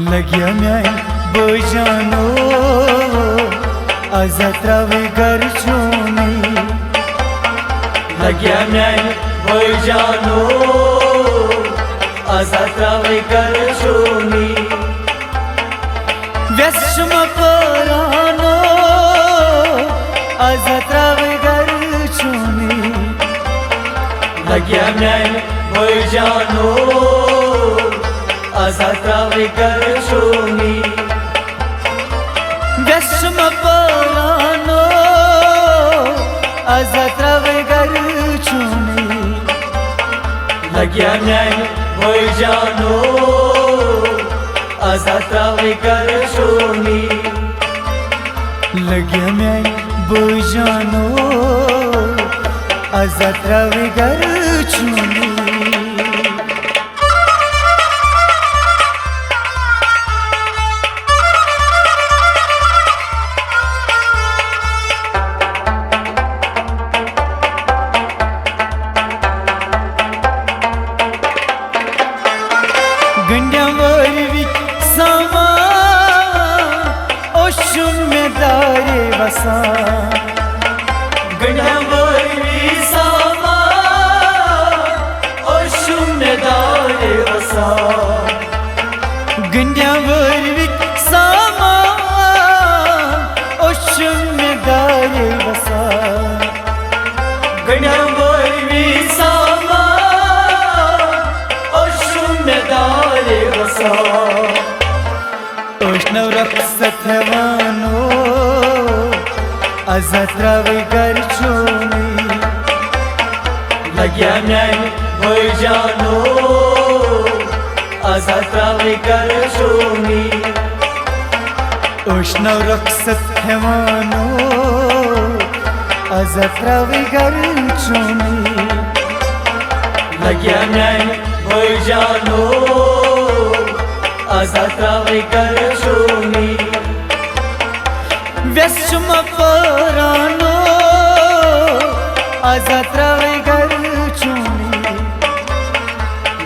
लग्या म्यानी भाईजानो आजा त्रावे घर छोनी लग्या म्यानी भाईजानो आजा त्रावे घर छोनी व्यसम परानो आजा त्रावे घर छोनी लग्या म्यानी भाईजानो आजा त्रावे घर छोनी व्यसम परानो आजा त्रावे घर छोनी लग्या म्यानी भाईजानो आजा त्रावे घर छोनी लग्या म्यानी भाईजानो आजा त्रावे घर छोनी गंड्यावरवी सामा ओशुम में दारे वसा गंड्यावरवी सामा ओशुम में दारे वसा गंड्यावरवी सामा ओशुम में दारे वसा गंड्यावरवी सामा ओशुम में दारे वसा ओष्णव रक्षत वानो आजा त्रावे घर छोनी लग्या म्यानी भाईजानो आजा त्रावे घर छोनी ओष्णव रक्षत वानो आजा त्रावे घर छोनी लग्या म्यानी भाईजानो आजा त्रावे घर छोनी व्यसम परानो आजा त्रावे घर छोनी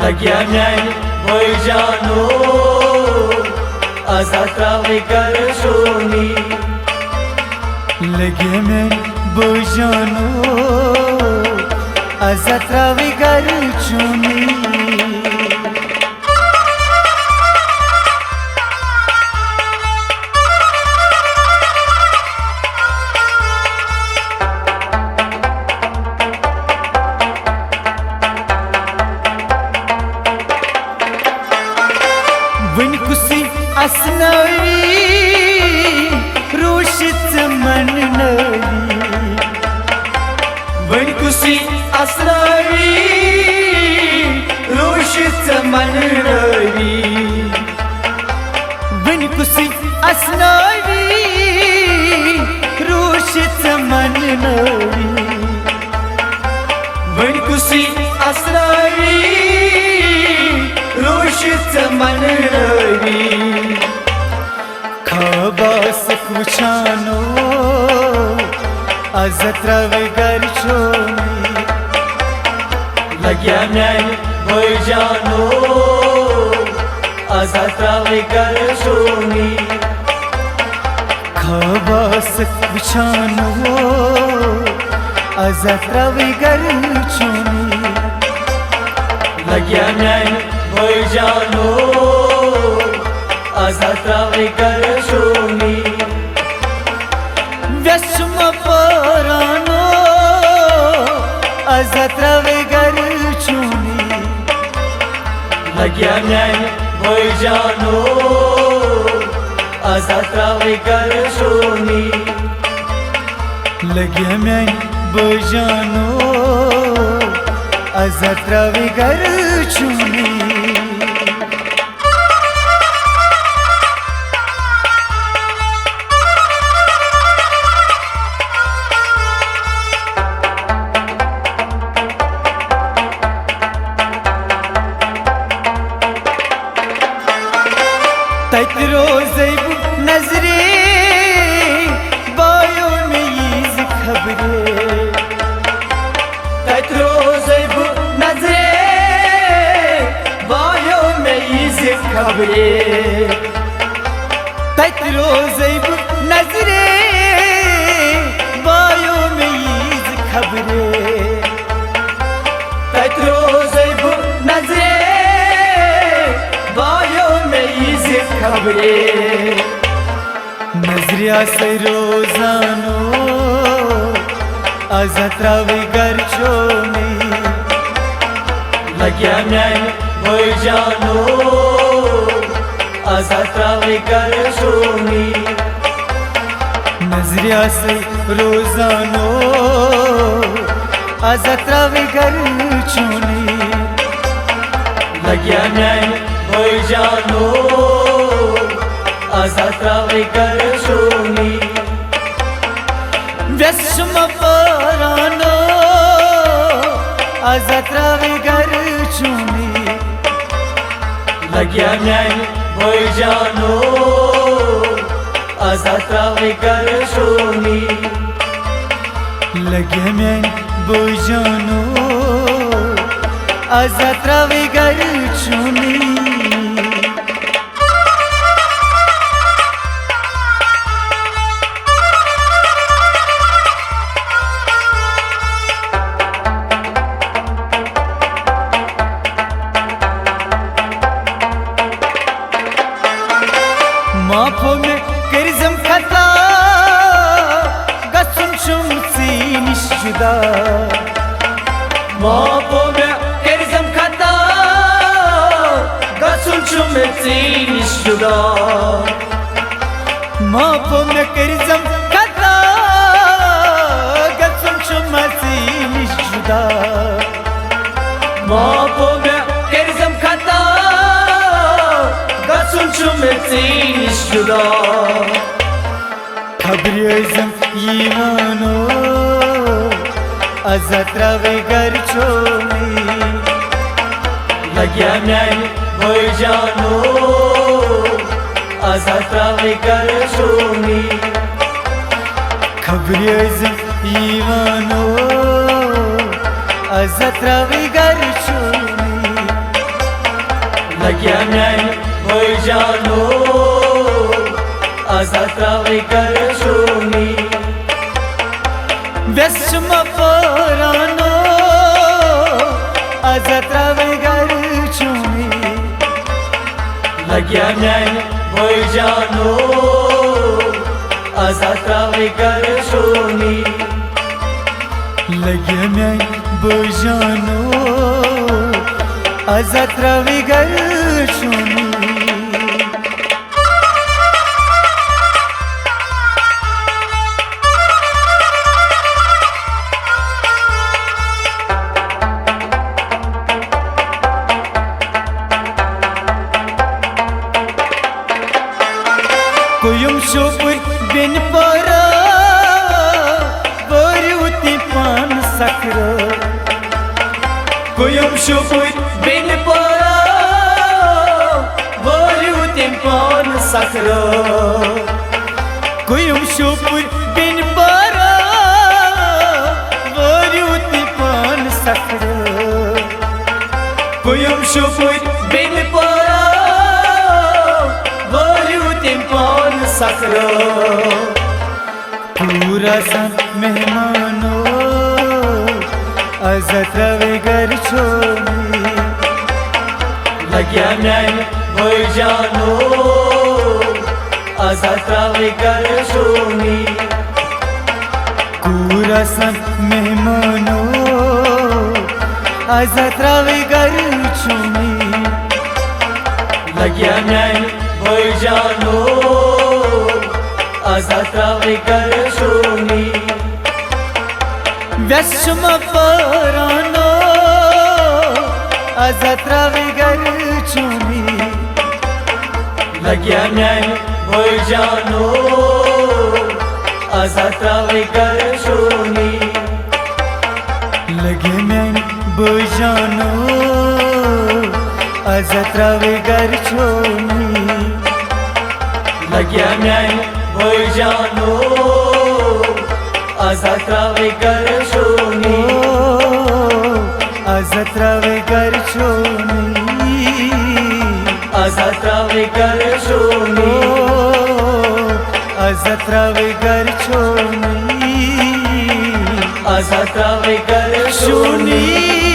लग्या म्यानी भाईजानो आजा त्रावे घर छोनी लग्या म्यानी भाईजानो आजा त्रावे घर छोनी वन कुसी असनवी रोशित मन नवी वन कुसी असनावी रोशित मन रवी वन कुसी असनवी रोशित मन नवी वन कुसी असनावी रोशित मन रवी खबास कुछानो आजा त्रावे घर छोनी लग्या म्यानी भाईजानो आजा त्रावे घर छोनी खबास कुछानो आजा त्रावे घर छोनी लग्या म्यानी भाईजानो आजा त्रावे घर छोनी व्यसम परानो आजा त्रावे घर छोनी लग्या म्यानी भाईजानो आजा त्रावे घर छोनी लग्या म्यानी भाईजानो आजा त्रावे घर छोनी तत रोज़ नजरे बायों में ये खबरें तत रोज़ नजरे बायों में खबरे तत रोज़ नजरे बायो में ईज खबरे तत रोज़ नजरे बायो में खबरे नजरिया से रोजानो अजत्रावी गर्चोनी लग्या म्यानी भाईजानो अजत्रावी गर्चोनी नजरिया से रोजानो अजत्रावी गर्चोनी लग्या म्यानी भाईजानो अजत्रावी गर्चोनी व्यसम परानो अजत्रावी गर्चोनी लग्या म्यानी भाईजानो अजत्रावी गर्चोनी लग्या म्यानी भाईजानो अजत्रावी गर्चोनी माफो में किरजम खता गसुम शुमसी निश्जुदा माफो में किरजम खता गसुम शुमसी निश्जुदा माफो में किरजम खता गसुम शुमसी निश्जुदा माफो में किरजम खता गसुम शुमसी निश्जुदा खबरियजम यीवानो अजत्रावी गर्चोनी लग्या म्यानी भाईजानो अजत्रावी गर्चोनी खबरियजम यीवानो अजत्रावी गर्चोनी लग्या म्यानी भाईजानो अजत्रावी गर्चोनी व्यसम परानो अजत्रावी गर्चोनी लग्या म्यानी भाईजानो अजत्रावी गर्चोनी लग्या म्यानी भाईजानो अजत्रावी गर्चोनी QAYOOM शोपुर बेनपोरा बोरी उती पान सखरो QAYOOM शोपुर बेनपोरा बोरी उती पान सखरो QAYOOM शोपुर बेनपोरा बोरी उती पान सखरो QAYOOM शोपुर बेनपोरा बोरी उती पान सखरो पूरा सन मेहमानो अजत्रावी गर्चोनी लग्या म्यानी भाईजानो अजत्रावी गर्चोनी पूरा सन मेहमानो अजत्रावी गर्चोनी लग्या म्यानी भाईजानो अजत्रावी गर्चोनी व्यसम परानो अजत्रावी गर्चोनी लग्या म्यानी भाईजानो अजत्रावी गर्चोनी लग्या म्यानी भाईजानो अजत्रावी गर्चोनी लग्या म्यानी भाईजानो अजत्रावी गर्चोनी अजत्रावी गर्चोनी अजत्रावे कर शूनी अजत्रावे घर छोनी अजत्रावे कर शूनी